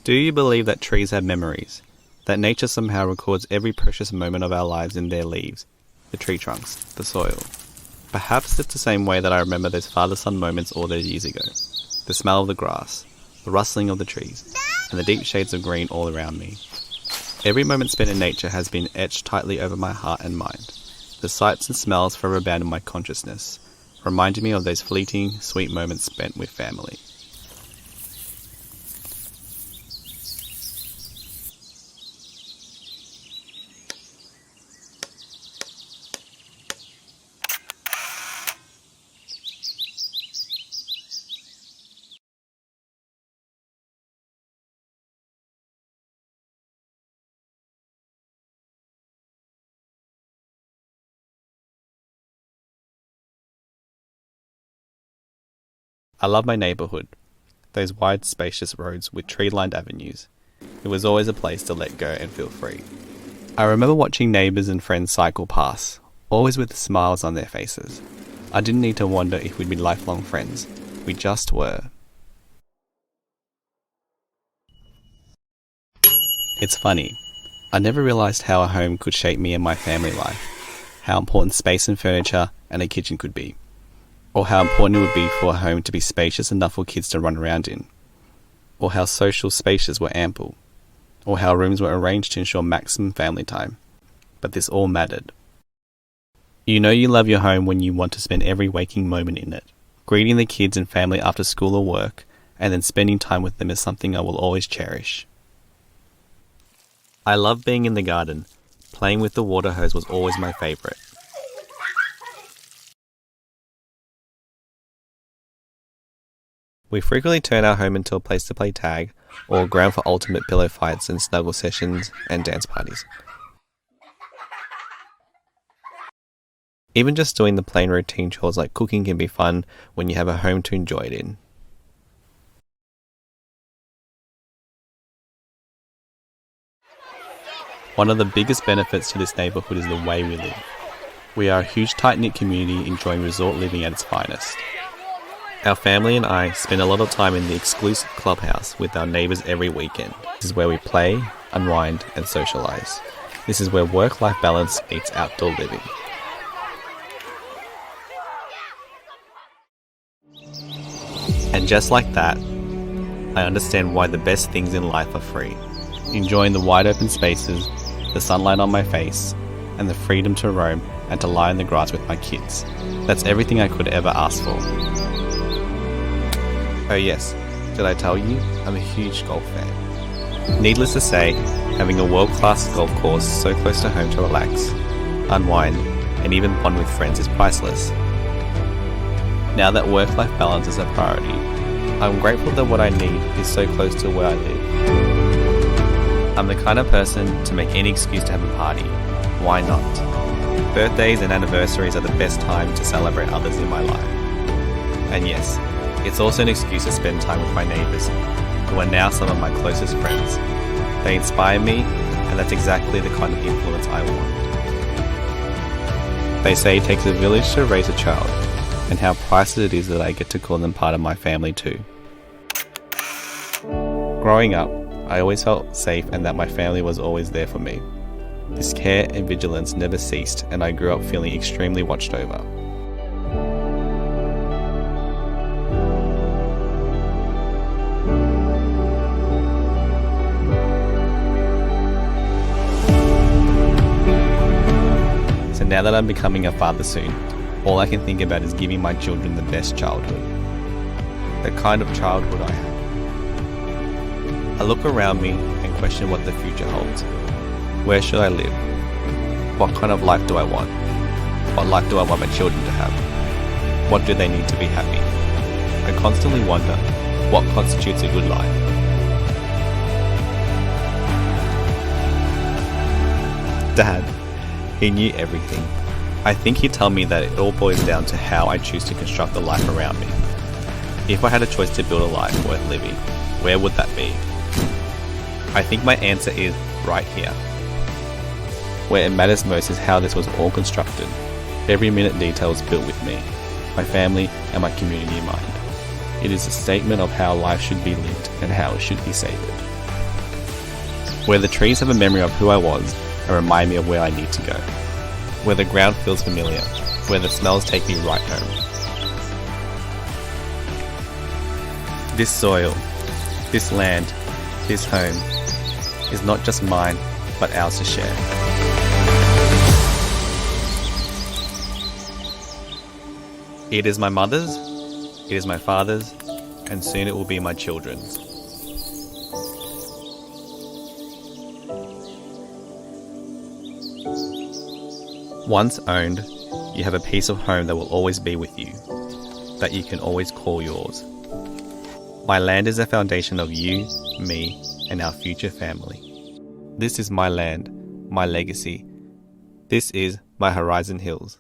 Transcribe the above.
Do you believe that trees have memories? That nature somehow records every precious moment of our lives in their leaves, the tree trunks, the soil? Perhaps it's the same way that I remember those father-son moments all those years ago. The smell of the grass, the rustling of the trees, and the deep shades of green all around me. Every moment spent in nature has been etched tightly over my heart and mind. The sights and smells forever bound in my consciousness, reminding me of those fleeting, sweet moments spent with family. I love my neighbourhood, those wide, spacious roads with tree-lined avenues. It was always a place to let go and feel free. I remember watching neighbours and friends cycle past, always with smiles on their faces. I didn't need to wonder if we'd be lifelong friends. We just were. It's funny. I never realised how a home could shape me and my family life, how important space and furniture and a kitchen could be, or how important it would be for a home to be spacious enough for kids to run around in, or how social spaces were ample, or how rooms were arranged to ensure maximum family time. But this all mattered. You know you love your home when you want to spend every waking moment in it. Greeting the kids and family after school or work, and then spending time with them is something I will always cherish. I love being in the garden. Playing with the water hose was always my favourite. We frequently turn our home into a place to play tag, or a ground for ultimate pillow fights and snuggle sessions and dance parties. Even just doing the plain routine chores like cooking can be fun when you have a home to enjoy it in. One of the biggest benefits to this neighbourhood is the way we live. We are a huge tight-knit community enjoying resort living at its finest. Our family and I spend a lot of time in the exclusive clubhouse with our neighbours every weekend. This is where we play, unwind and socialise. This is where work-life balance meets outdoor living. And just like that, I understand why the best things in life are free. Enjoying the wide open spaces, the sunlight on my face, and the freedom to roam and to lie in the grass with my kids. That's everything I could ever ask for. Oh yes, did I tell you? I'm a huge golf fan. Needless to say, having a world-class golf course so close to home to relax, unwind, and even bond with friends is priceless. Now that work-life balance is a priority, I'm grateful that what I need is so close to where I live. I'm the kind of person to make any excuse to have a party. Why not? Birthdays and anniversaries are the best time to celebrate others in my life. And yes, it's also an excuse to spend time with my neighbours, who are now some of my closest friends. They inspire me, and that's exactly the kind of influence I want. They say it takes a village to raise a child, and how priceless it is that I get to call them part of my family too. Growing up, I always felt safe and that my family was always there for me. This care and vigilance never ceased, and I grew up feeling extremely watched over. So now that I'm becoming a father soon, all I can think about is giving my children the best childhood. The kind of childhood I had. I look around me and question what the future holds. Where should I live? What kind of life do I want? What life do I want my children to have? What do they need to be happy? I constantly wonder, what constitutes a good life? Dad, he knew everything. I think he'd tell me that it all boils down to how I choose to construct the life around me. If I had a choice to build a life worth living, where would that be? I think my answer is right here. Where it matters most is how this was all constructed. Every minute detail is built with me, my family and my community in mind. It is a statement of how life should be lived and how it should be savoured. Where the trees have a memory of who I was and remind me of where I need to go. Where the ground feels familiar, where the smells take me right home. This soil, this land, this home is not just mine, but ours to share. It is my mother's, it is my father's, and soon it will be my children's. Once owned, you have a piece of home that will always be with you, that you can always call yours. My land is the foundation of you, me, and our future family. This is my land, my legacy. This is my Horizon Hills.